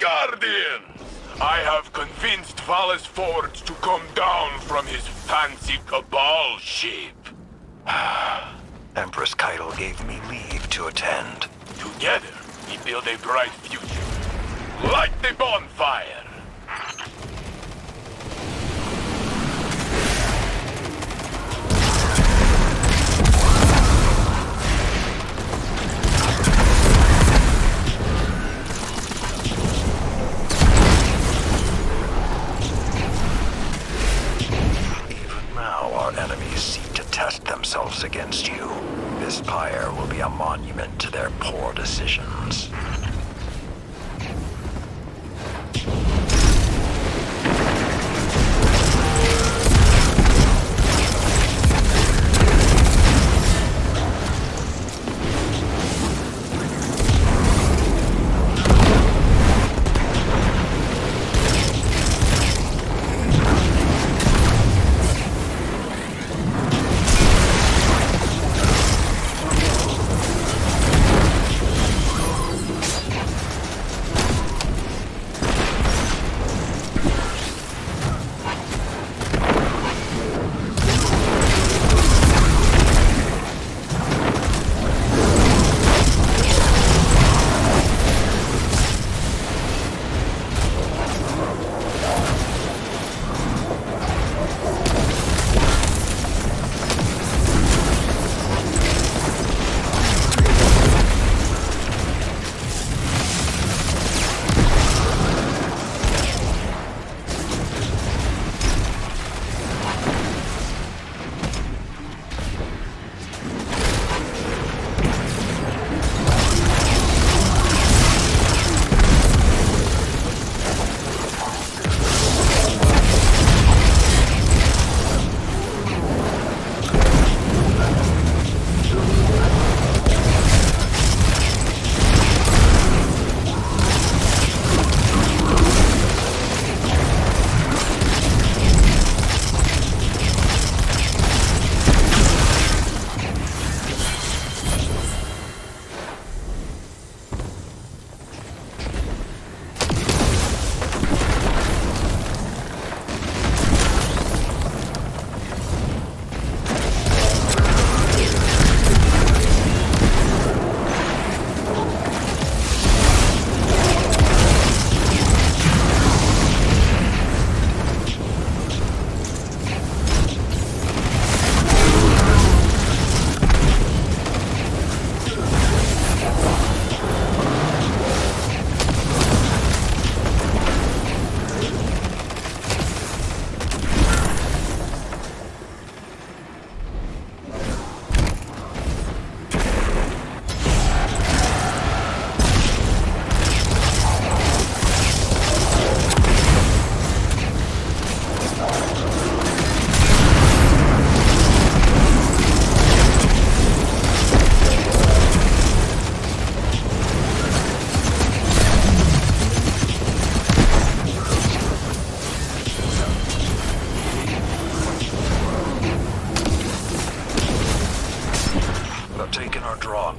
Guardians! I have convinced Valis Forge to come down from his fancy cabal ship. Empress Keitel gave me leave to attend. Together, we build a bright future. Light the bonfire! Enemies seek to test themselves against you. This pyre will be a monument to their poor decisions.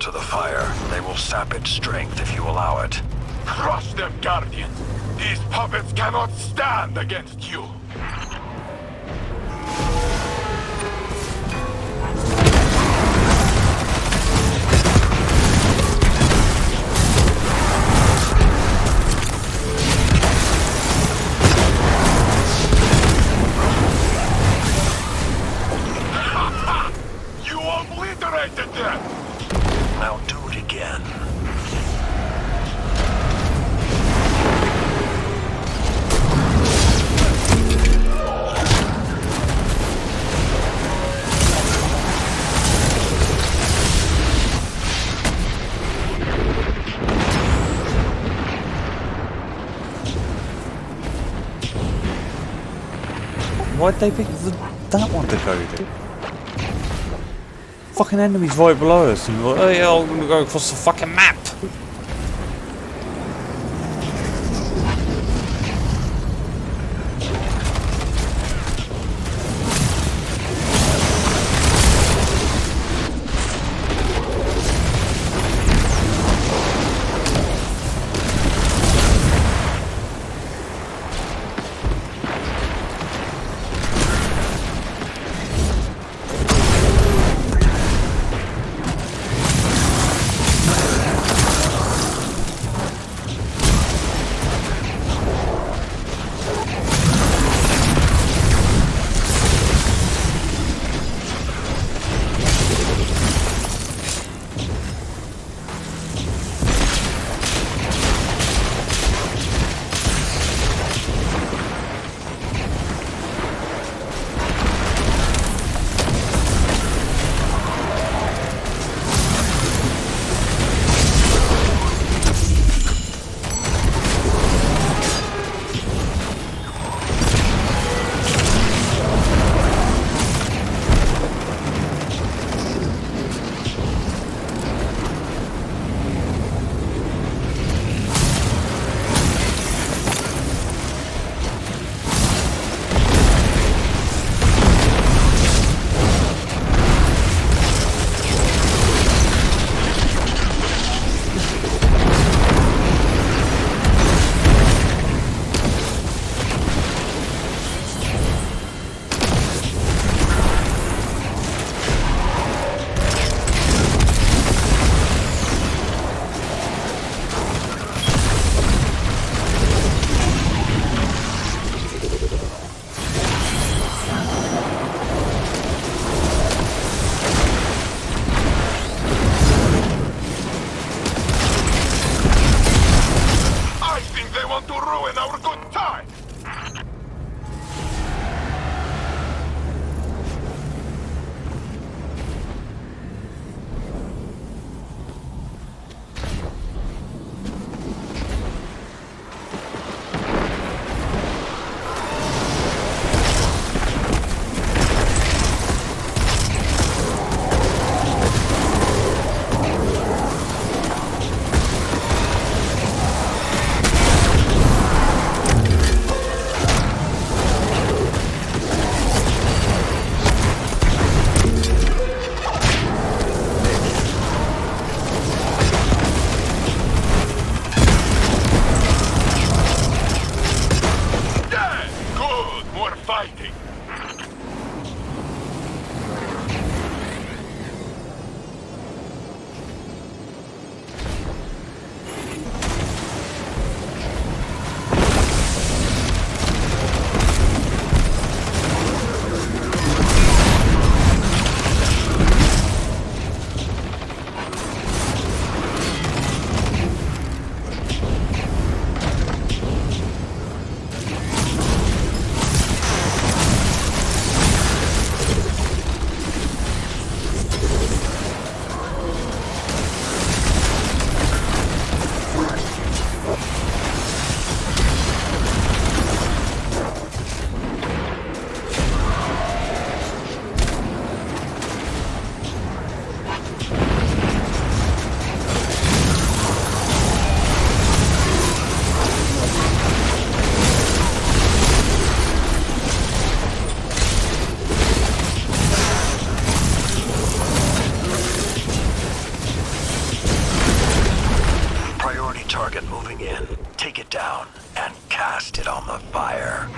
To the fire. They will sap its strength if you allow it. Crush them, Guardians! These puppets cannot stand against you! You obliterated them! Now do it again. Why'd they pick that one to go to? Fucking enemies right below us, and we're like, oh yeah, I'm gonna go across the fucking map. more fighting. Target moving in. Take it down and cast it on the fire.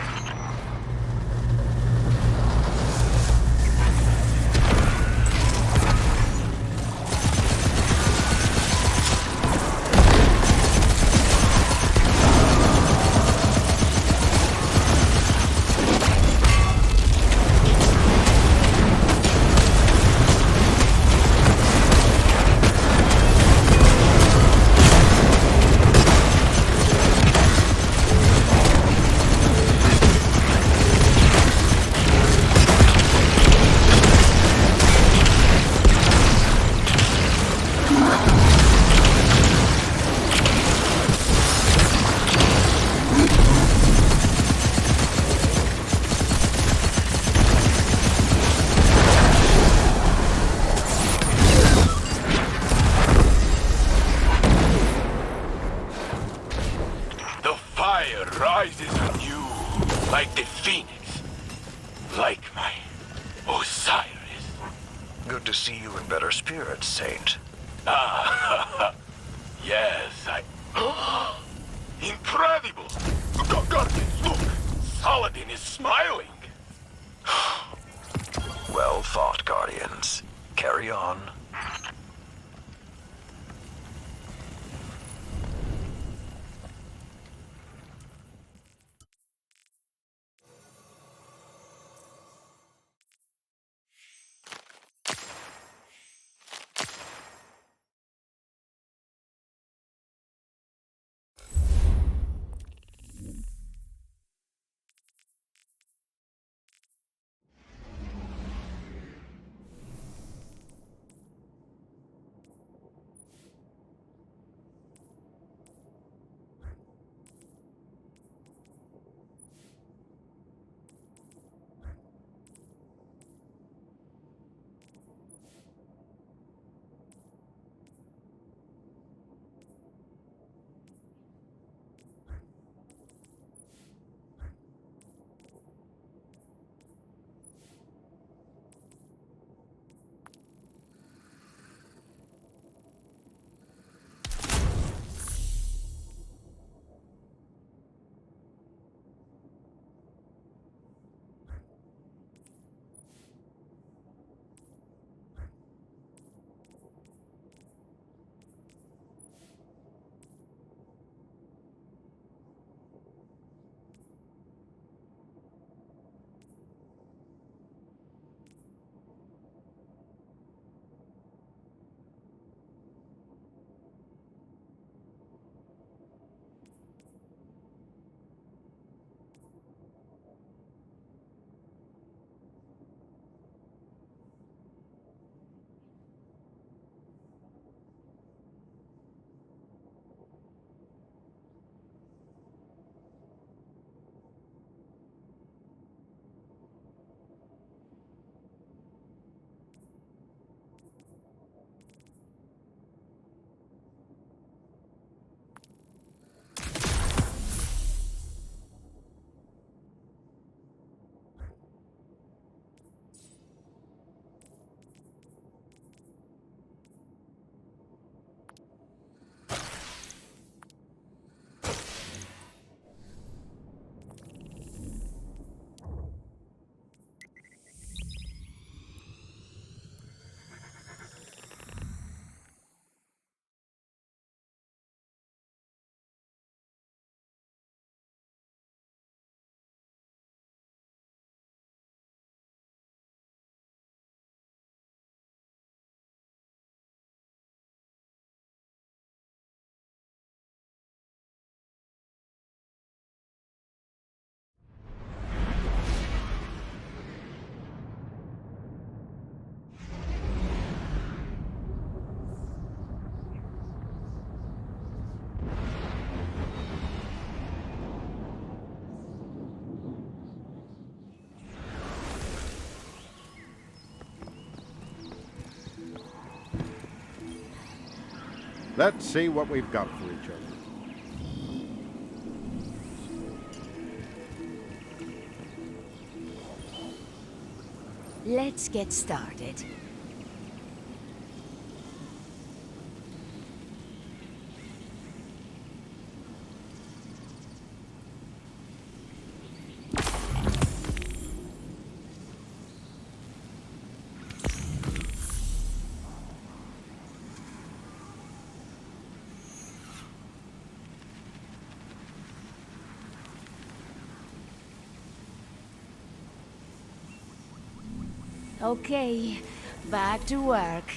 Rises anew, like the phoenix, like my Osiris. Good to see you in better spirits, Saint. Ah, yes, Incredible! Guardians, look! Saladin is smiling! Well thought, Guardians. Carry on. Let's see what we've got for each other. Let's get started. Okay, back to work.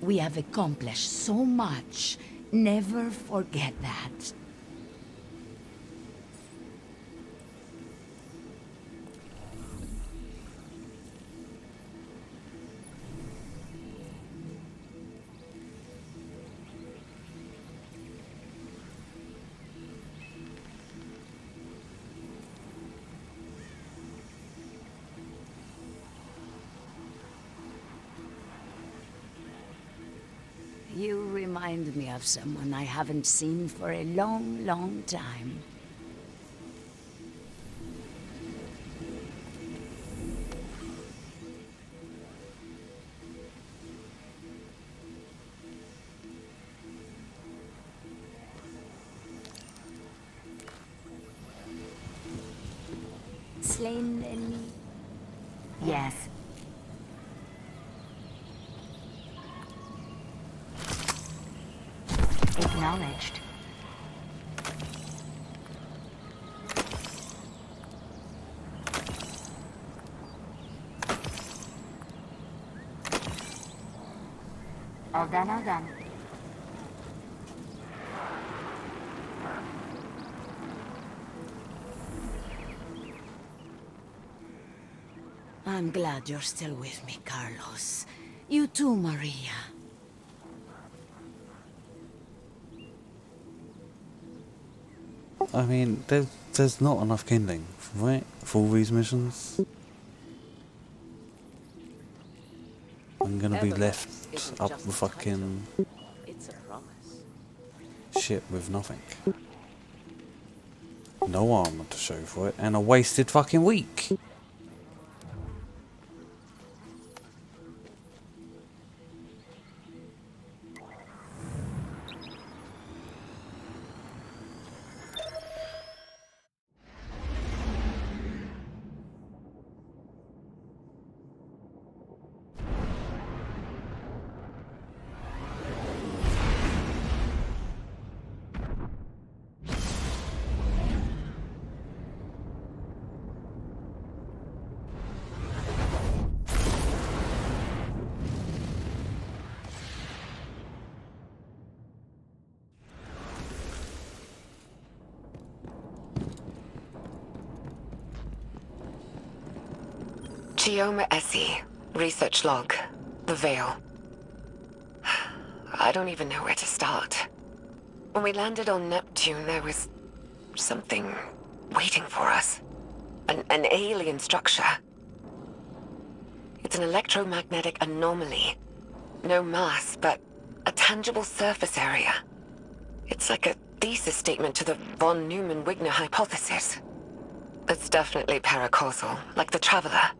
We have accomplished so much. Never forget that. You remind me of someone I haven't seen for a long, long time. Slain any? Yes. Acknowledged. All done, all done. I'm glad you're still with me, Carlos. You too, Maria. I mean, there's not enough kindling, right? For all these missions. I'm gonna be left up the fucking ship with nothing. No armor to show for it, and a wasted fucking week. Chioma Essie, research log, the Veil. I don't even know where to start. When we landed on Neptune, there was something waiting for us. An alien structure. It's an electromagnetic anomaly. No mass, but a tangible surface area. It's like a thesis statement to the von Neumann-Wigner hypothesis. It's definitely paracausal, like the Traveler.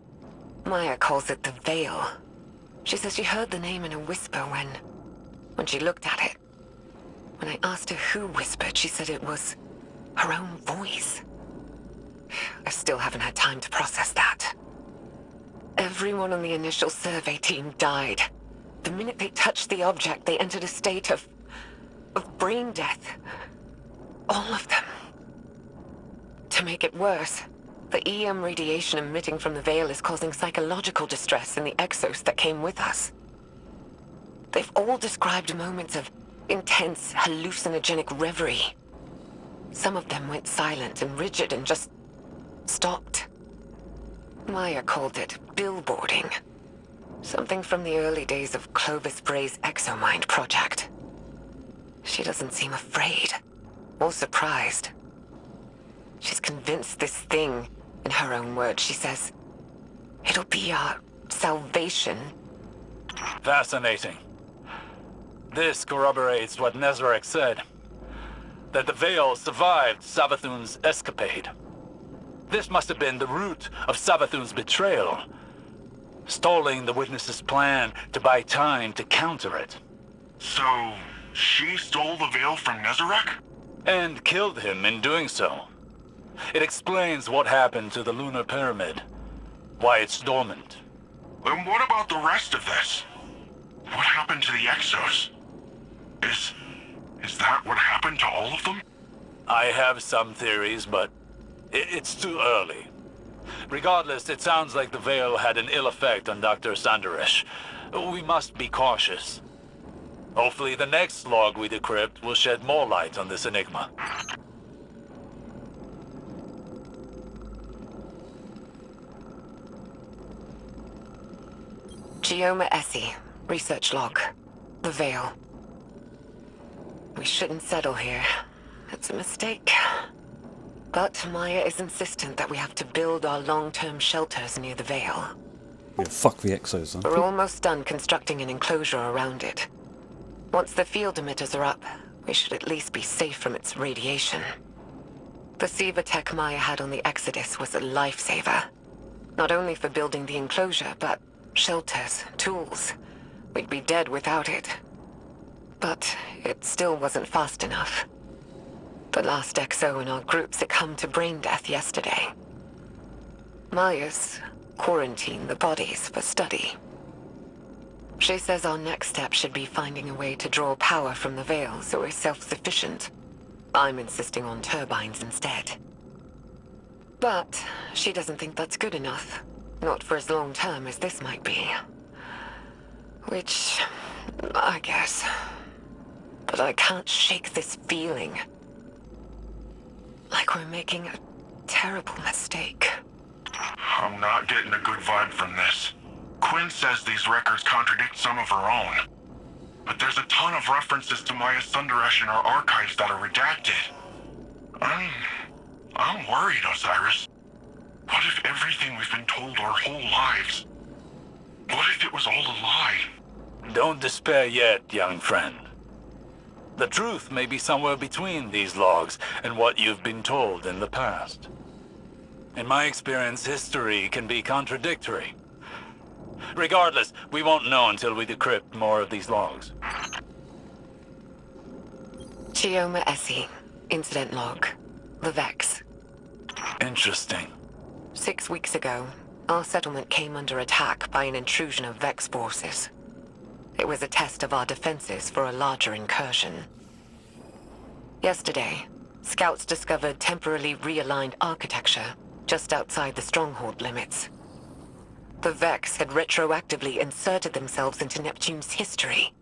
Maya calls it the Veil. She says she heard the name in a whisper when she looked at it. When I asked her who whispered, she said it was her own voice. I still haven't had time to process that. Everyone on the initial survey team died. The minute they touched the object, they entered a state of brain death. All of them. To make it worse, The EM radiation emitting from the Veil is causing psychological distress in the exos that came with us. They've all described moments of intense, hallucinogenic reverie. Some of them went silent and rigid and just stopped. Maya called it billboarding. Something from the early days of Clovis Bray's Exomind project. She doesn't seem afraid or surprised. She's convinced this thing, in her own words, she says, it'll be our salvation. Fascinating. This corroborates what Nezarek said, that the Veil survived Savathun's escapade. This must have been the root of Savathun's betrayal, stalling the witness's plan to buy time to counter it. So, she stole the veil from Nezarek? And killed him in doing so. It explains what happened to the lunar pyramid, why it's dormant. And what about the rest of this? What happened to the Exos? Is that what happened to all of them? I have some theories, but it's too early. Regardless, it sounds like the Veil had an ill effect on Dr. Sandaresh. We must be cautious. Hopefully the next log we decrypt will shed more light on this enigma. Gioma Essie, research log. The Veil. We shouldn't settle here. It's a mistake. But Maya is insistent that we have to build our long-term shelters near the Veil. Yeah, fuck the exos, huh? We're almost done constructing an enclosure around it. Once the field emitters are up, we should at least be safe from its radiation. The Siva tech Maya had on the Exodus was a lifesaver. Not only for building the enclosure, but shelters, tools. We'd be dead without it. But it still wasn't fast enough. The last XO in our group succumbed to brain death yesterday. Maya's quarantined the bodies for study. She says our next step should be finding a way to draw power from the Veil so we're self-sufficient. I'm insisting on turbines instead. But she doesn't think that's good enough. Not for as long term as this might be. Which, I guess. But I can't shake this feeling. Like we're making a terrible mistake. I'm not getting a good vibe from this. Quinn says these records contradict some of her own. But there's a ton of references to Maya Sundaresh in our archives that are redacted. I'm worried, Osiris. What if everything we've been told our whole lives? What if it was all a lie? Don't despair yet, young friend. The truth may be somewhere between these logs and what you've been told in the past. In my experience, history can be contradictory. Regardless, we won't know until we decrypt more of these logs. Gioma Essie, incident log. The Vex. Interesting. 6 weeks ago, our settlement came under attack by an intrusion of Vex forces. It was a test of our defenses for a larger incursion. Yesterday, scouts discovered temporarily realigned architecture just outside the stronghold limits. The Vex had retroactively inserted themselves into Neptune's history,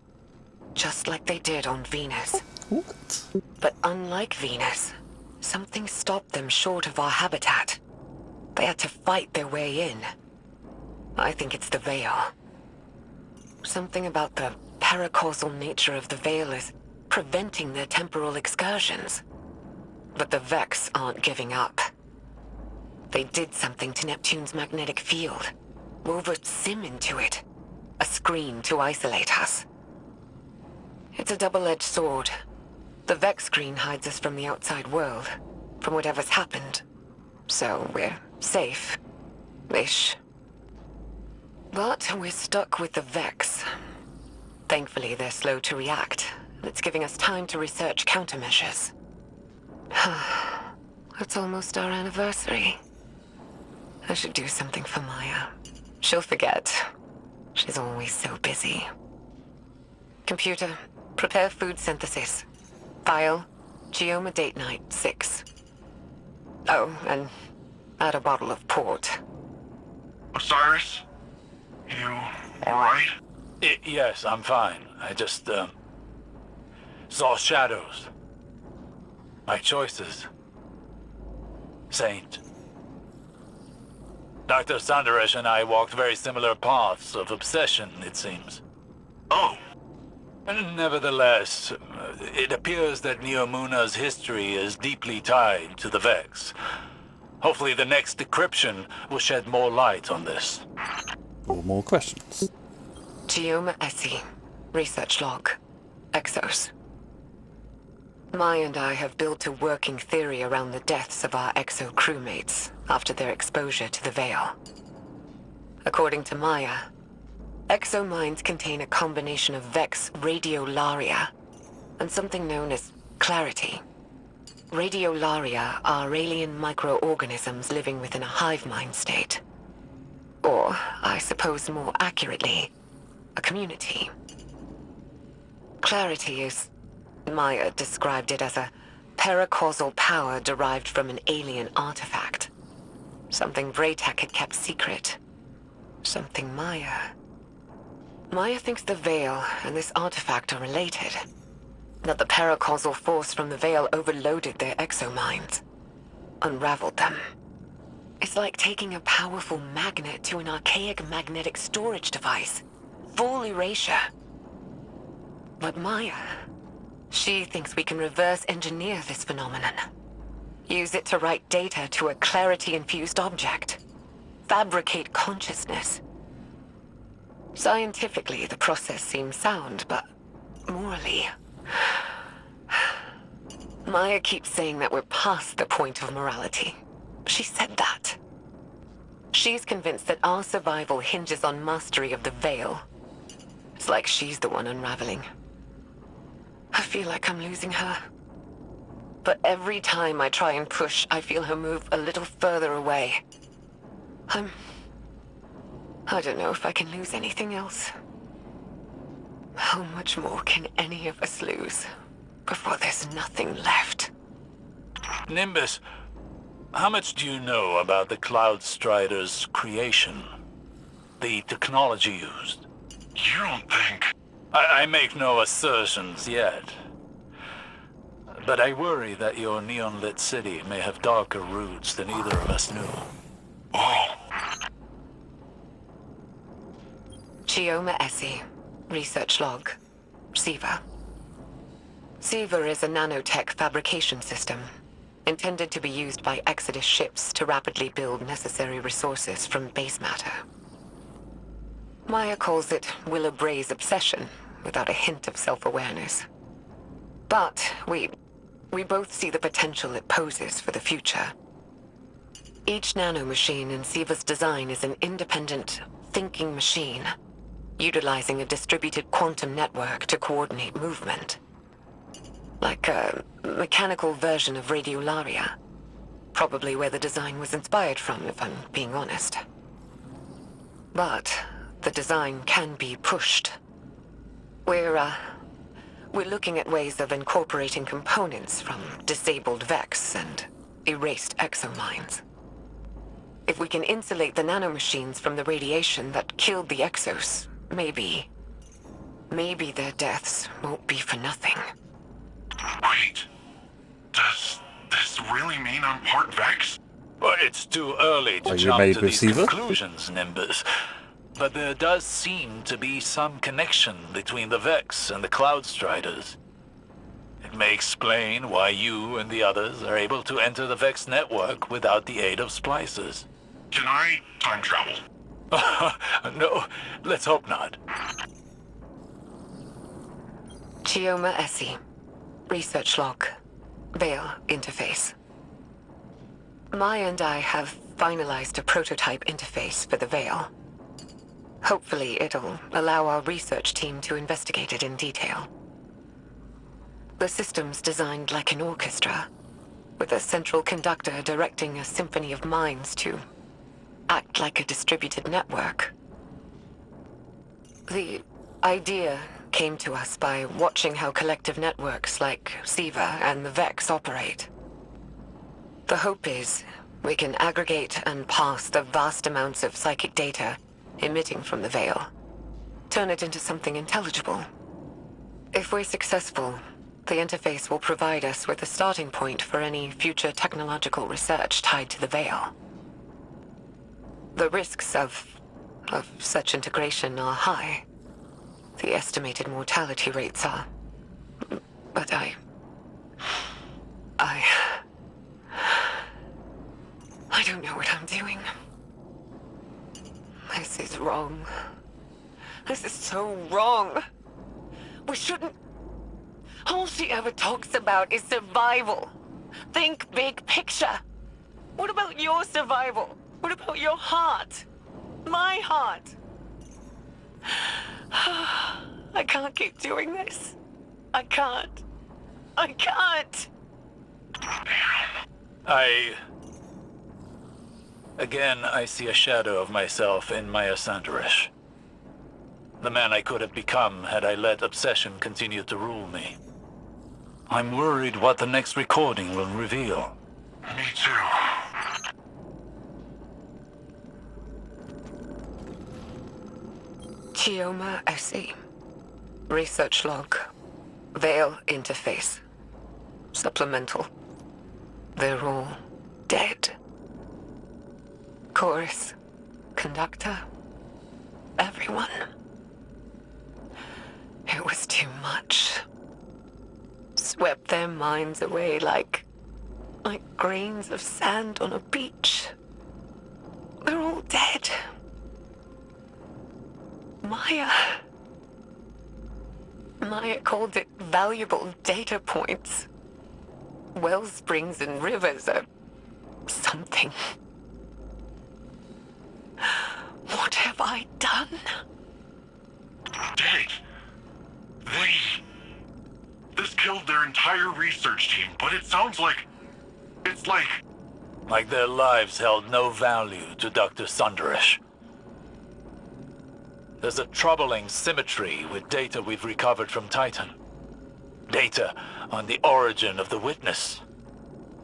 just like they did on Venus. What? But unlike Venus, something stopped them short of our habitat. They had to fight their way in. I think it's the Veil. Something about the paracausal nature of the Veil is preventing their temporal excursions. But the Vex aren't giving up. They did something to Neptune's magnetic field. Wove a sim into it. A screen to isolate us. It's a double-edged sword. The Vex screen hides us from the outside world, from whatever's happened. So we're safe. Ish. But we're stuck with the Vex. Thankfully, they're slow to react, and it's giving us time to research countermeasures. It's almost our anniversary. I should do something for Maya. She'll forget. She's always so busy. Computer, prepare food synthesis. File, Gioma date night 6. Oh, and Add a bottle of port. Osiris? You alright? Yes, I'm fine. I just, saw shadows. My choices. Saint. Dr. Sandaresh and I walked very similar paths of obsession, it seems. Oh, And nevertheless, it appears that Neomuna's history is deeply tied to the Vex. Hopefully the next decryption will shed more light on this. Or more questions. Chioma Essie. Research log. Exos. Maya and I have built a working theory around the deaths of our Exo crewmates after their exposure to the Veil. According to Maya, Exo minds contain a combination of Vex radiolaria and something known as clarity. Radiolaria are alien microorganisms living within a hive mind state. Or, I suppose more accurately, a community. Clarity is, Maya described it as a paracausal power derived from an alien artifact. Something Braytech had kept secret. Something Maya. Maya thinks the Veil and this artifact are related. That the paracausal force from the Veil overloaded their exominds. Unraveled them. It's like taking a powerful magnet to an archaic magnetic storage device. Full erasure. But Maya, she thinks we can reverse engineer this phenomenon. Use it to write data to a clarity-infused object. Fabricate consciousness. Scientifically, the process seems sound, but morally... Maya keeps saying that we're past the point of morality. She said that. She's convinced that our survival hinges on mastery of the Veil. It's like she's the one unraveling. I feel like I'm losing her. But every time I try and push, I feel her move a little further away. I don't know if I can lose anything else. How much more can any of us lose before there's nothing left? Nimbus, how much do you know about the Cloud Strider's creation? The technology used? you don't think... I make no assertions yet. But I worry that your neon-lit city may have darker roots than either of us knew. Oh, Chioma Essie. Research log. SIVA. SIVA is a nanotech fabrication system, intended to be used by Exodus ships to rapidly build necessary resources from base matter. Maya calls it Willa Bray's obsession, without a hint of self-awareness. But we both see the potential it poses for the future. Each nanomachine in SIVA's design is an independent, thinking machine, utilizing a distributed quantum network to coordinate movement. Like a mechanical version of radiolaria. Probably where the design was inspired from, if I'm being honest. But the design can be pushed. We're looking at ways of incorporating components from disabled Vex and erased exominds. If we can insulate the nanomachines from the radiation that killed the Exos, maybe their deaths won't be for nothing. wait. Does this really mean I'm part Vex? Well, it's too early to Are you jump made to with these SIVA? conclusions, Nimbus. But there does seem to be some connection between the Vex and the Cloud Striders. It may explain why you and the others are able to enter the Vex network without the aid of splicers. Can I time travel? No, let's hope not. Chioma Essie. Research log. Veil interface. Maya and I have finalized a prototype interface for the Veil. Hopefully it'll allow our research team to investigate it in detail. The system's designed like an orchestra, with a central conductor directing a symphony of minds to act like a distributed network. The idea came to us by watching how collective networks like SIVA and the Vex operate. The hope is, We can aggregate and parse the vast amounts of psychic data emitting from the Veil. Turn it into something intelligible. If we're successful, the interface will provide us with a starting point for any future technological research tied to the Veil. The risks of such integration are high. The estimated mortality rates are... But I don't know what I'm doing. This is wrong. This is so wrong. We shouldn't... All she ever talks about is survival. Think big picture. What about your survival? What about your heart? My heart? I can't keep doing this. I can't. Again, I see a shadow of myself in Maya Sanderish. The man I could have become had I let obsession continue to rule me. I'm worried what the next recording will reveal. Me too. Chioma SE. Research log. Veil interface. Supplemental. They're all dead. Chorus. Conductor. Everyone. It was too much. Swept their minds away like grains of sand on a beach. They're all dead. Maya called it valuable data points. Well springs and rivers are something. What have I done? Did. This killed their entire research team, but it sounds like... It's like... Like their lives held no value to Dr. Sanderish. There's a troubling symmetry with data we've recovered from Titan. Data on the origin of the Witness.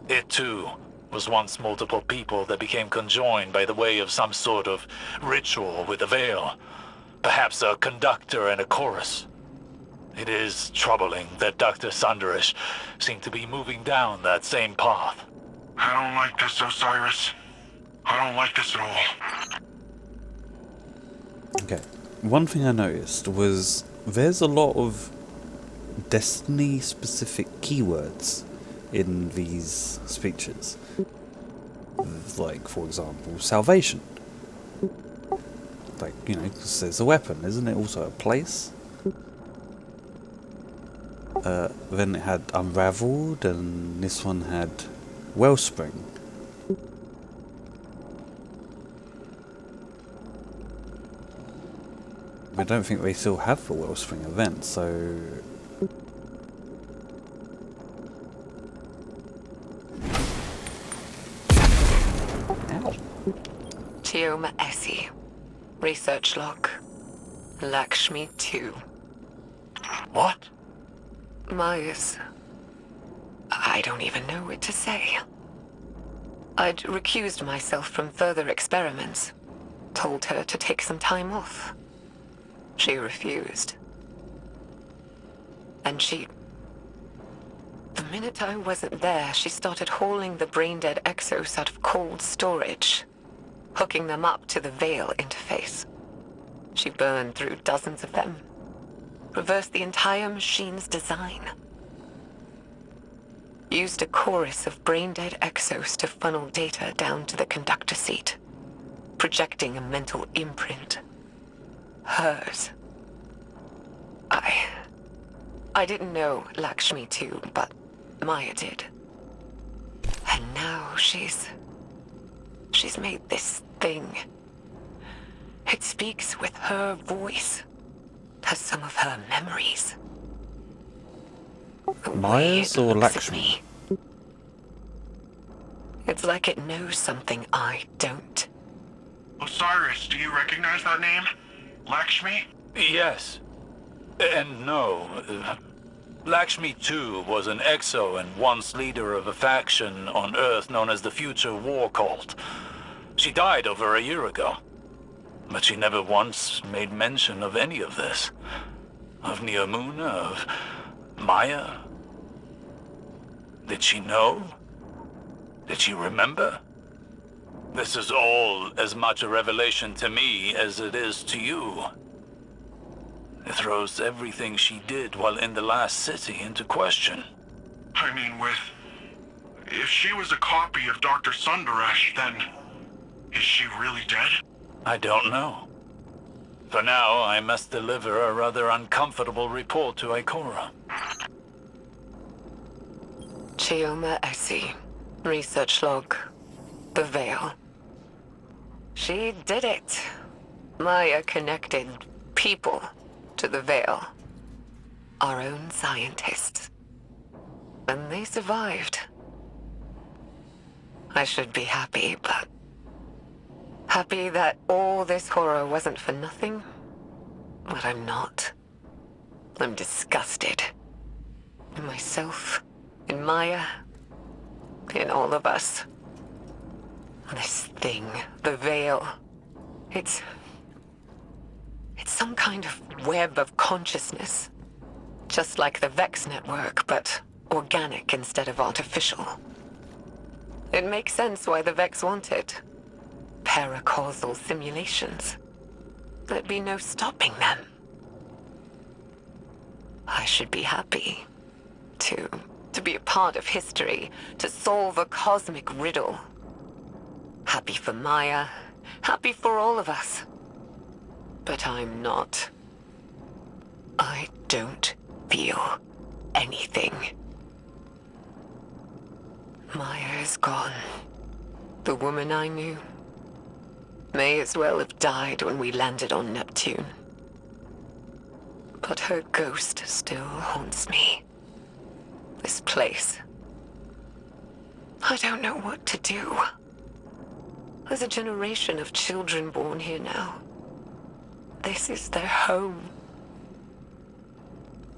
It too was once multiple people that became conjoined by the way of some sort of ritual with the Veil. Perhaps a conductor and a chorus. It is troubling that Dr. Sanderish seemed to be moving down that same path. I don't like this, Osiris. I don't like this at all. Okay. One thing I noticed was there's a lot of Destiny-specific keywords in these speeches. Like, for example, salvation. Like, you know, because there's a weapon, isn't it also a place? Then it had Unraveled, and this one had Wellspring. I don't think they still have the Wellspring event, so... Ow. Chioma SE. Research log. Lakshmi 2. What? Maya's... I don't even know what to say. I'd recused myself from further experiments. Told her to take some time off. She refused. And the minute I wasn't there, she started hauling the brain-dead Exos out of cold storage, hooking them up to the Veil interface. She burned through dozens of them, reversed the entire machine's design. Used a chorus of brain-dead Exos to funnel data down to the conductor seat, projecting a mental imprint. Hers. I didn't know Lakshmi too, but Maya did. And now she's made this thing. It speaks with her voice. Has some of her memories. Maya's or Lakshmi? It's like it knows something I don't. Osiris, do you recognize that name? Lakshmi? Yes. And no. Lakshmi, too, was an exo and once leader of a faction on Earth known as the Future War Cult. She died over a year ago, but she never once made mention of any of this. Of Neomuna, of Maya. Did she know? Did she remember? This is all as much a revelation to me as it is to you. It throws everything she did while in the last city into question. I mean, if she was a copy of Dr. Sundaresh, then is she really dead? I don't know. For now, I must deliver a rather uncomfortable report to Ikora. Chioma Essie. Research log. The Veil. She did it. Maya connected people to the Veil. Our own scientists. And they survived. I should be happy, but... happy that all this horror wasn't for nothing? But I'm not. I'm disgusted. In myself, in Maya, in all of us. This thing, the Veil, it's some kind of web of consciousness. Just like the Vex network, but organic instead of artificial. It makes sense why the Vex want it. Paracausal simulations. There'd be no stopping them. I should be happy to be a part of history, to solve a cosmic riddle. Happy for Maya, happy for all of us. But I'm not. I don't feel anything. Maya is gone. The woman I knew may as well have died when we landed on Neptune. But her ghost still haunts me. This place. I don't know what to do. There's a generation of children born here now. This is their home.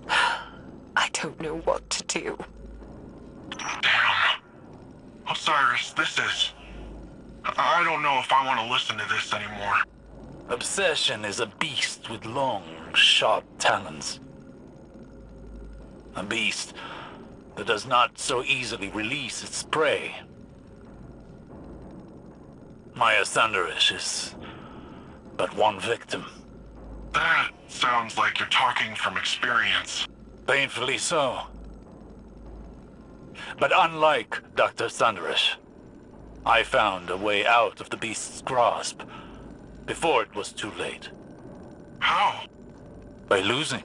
I don't know what to do. Damn. Osiris, this is... I don't know if I want to listen to this anymore. Obsession is a beast with long, sharp talons. A beast that does not so easily release its prey. Maya Sandarish is but one victim. That sounds like you're talking from experience. Painfully so. But unlike Dr. Sandarish, I found a way out of the beast's grasp before it was too late. How? By losing.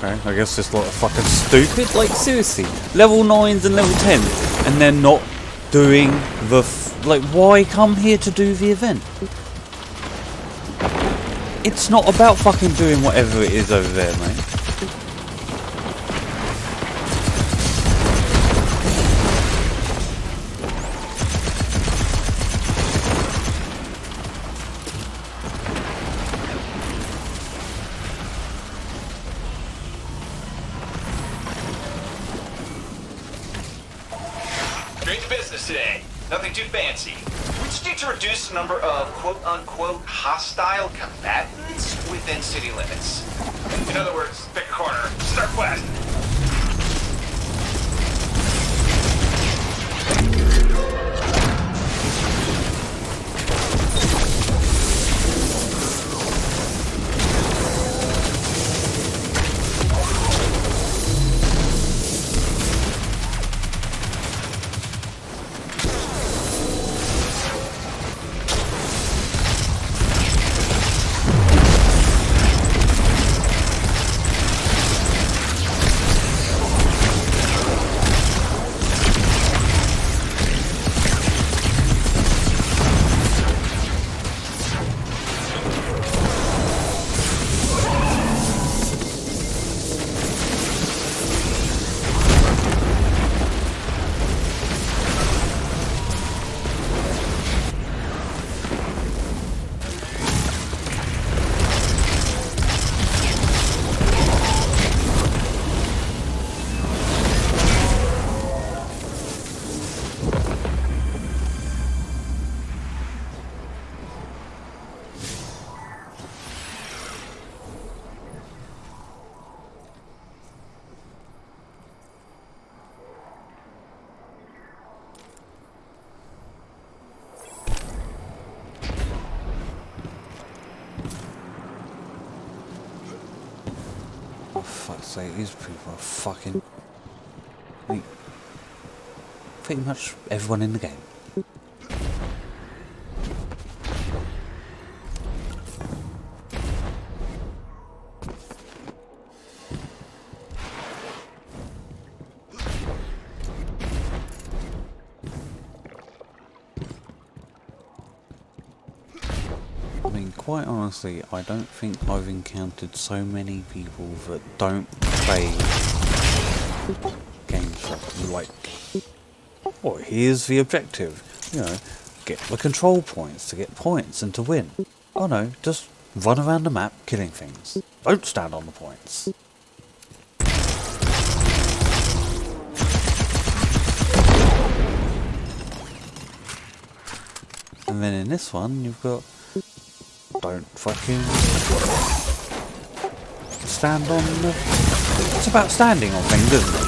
Okay, I guess this lot are fucking stupid. Like, seriously, level 9s and level 10s, and they're not doing the like, why come here to do the event? It's not about fucking doing whatever it is over there, mate. Straight to business today. Nothing too fancy. We just need to reduce the number of quote-unquote hostile combatants within city limits. In other words, pick a corner, start blasting. Oh, fuck's sake, these people are fucking... like, pretty much everyone in the game. I mean, quite honestly, I don't think I've encountered so many people that don't play games for, like, oh, here's the objective, you know, get the control points to get points and to win. Oh no, just run around the map killing things. Don't stand on the points. And then in this one, you've got don't fucking stand on the... It's about standing on things, isn't it?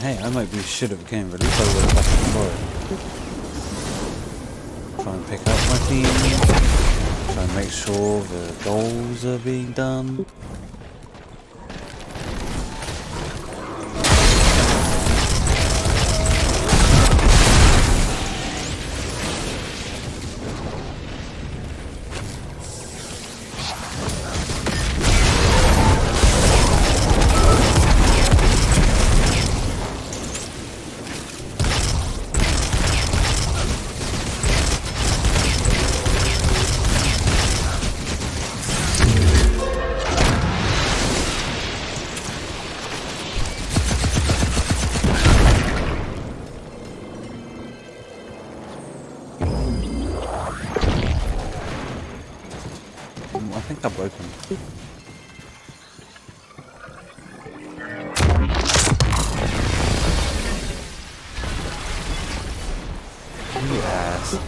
Hey, I might be shit at the game, but at least I would have fucking enjoyed it. Try and pick up my team. Try and make sure the goals are being done. I think I'm broken. Yes.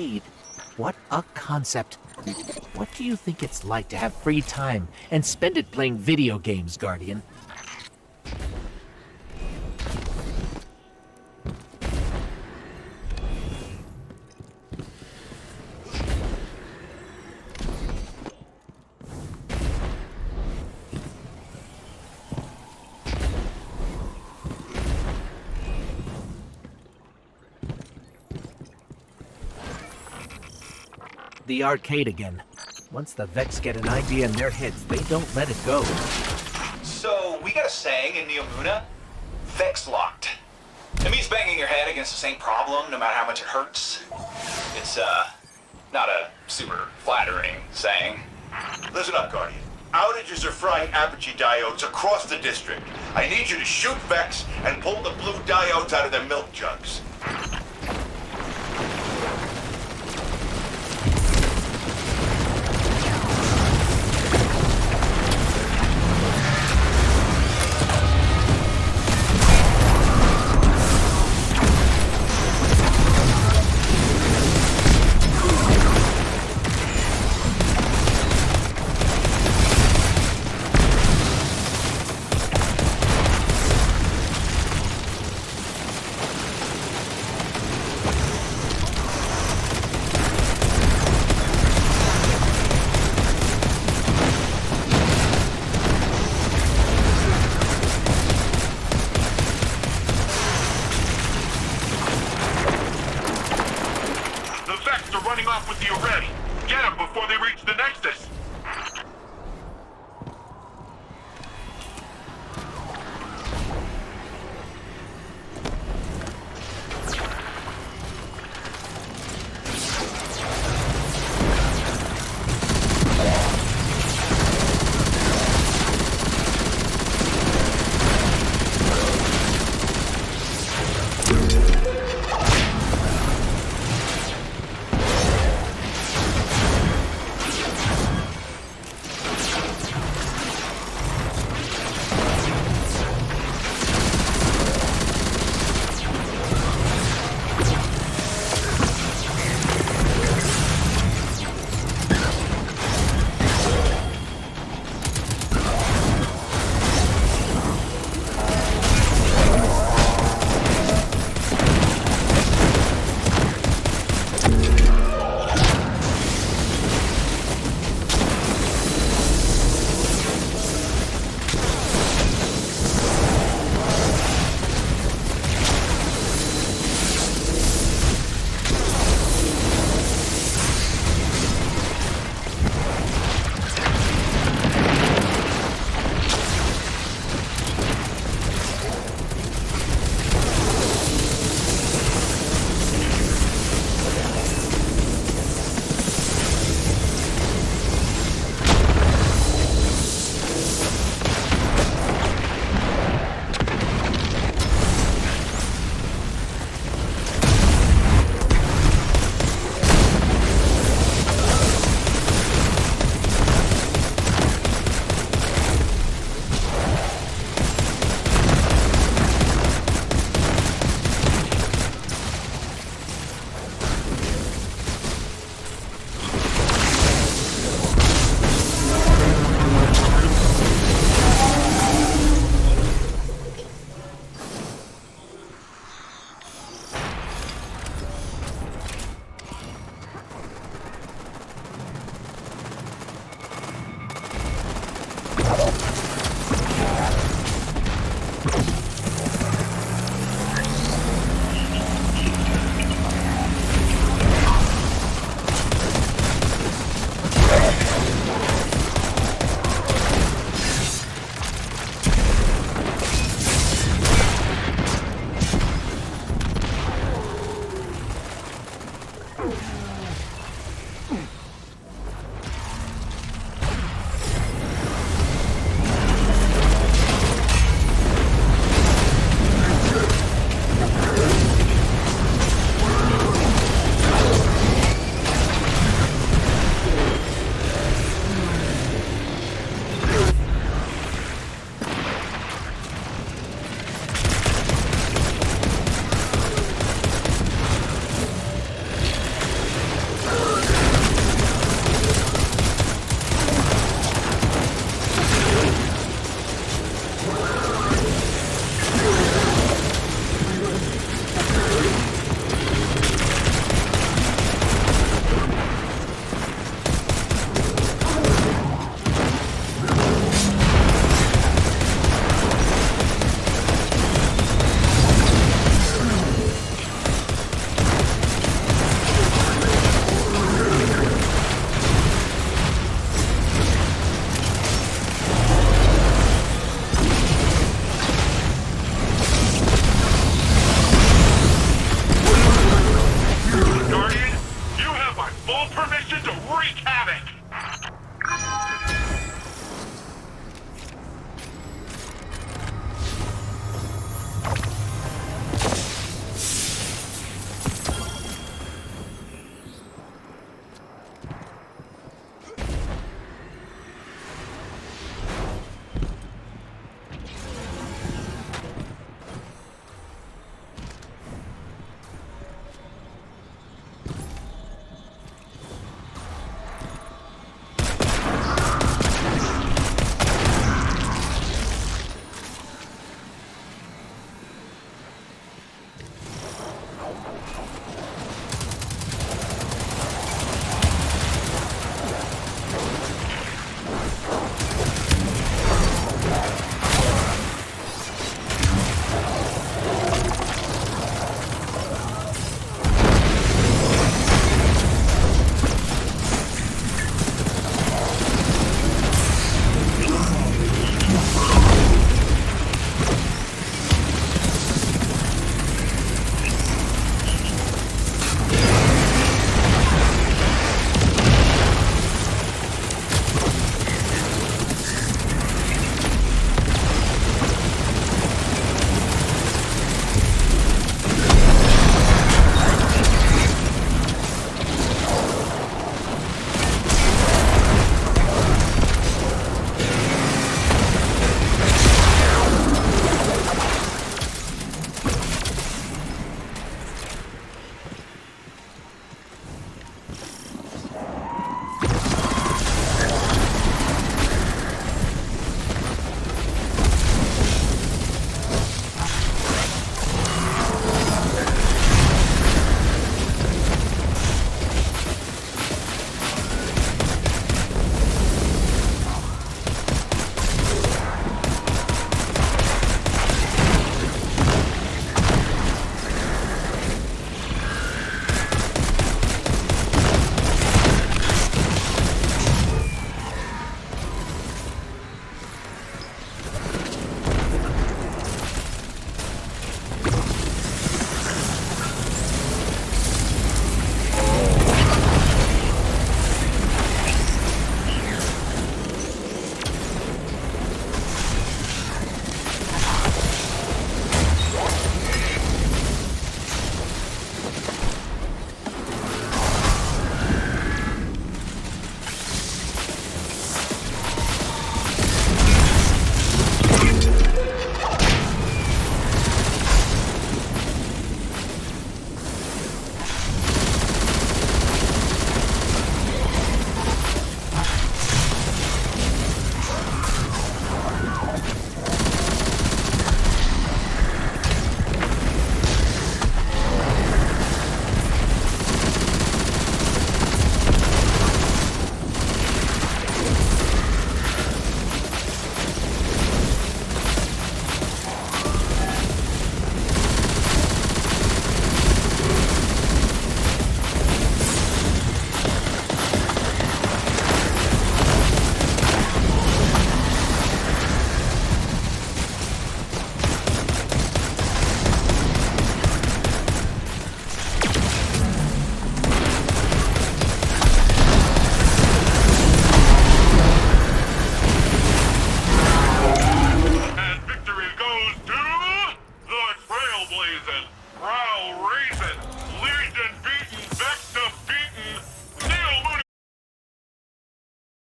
arcade. What a concept. What do you think it's like to have free time and spend it playing video games, Guardian? The arcade again. Once the Vex get an idea in their heads, they don't let it go. So, we got a saying in Neomuna, Vex locked. It means banging your head against the same problem, no matter how much it hurts. It's, not a super flattering saying. Listen up, Guardian. Outages are frying Apogee diodes across the district. I need you to shoot Vex and pull the blue diodes out of their milk jugs.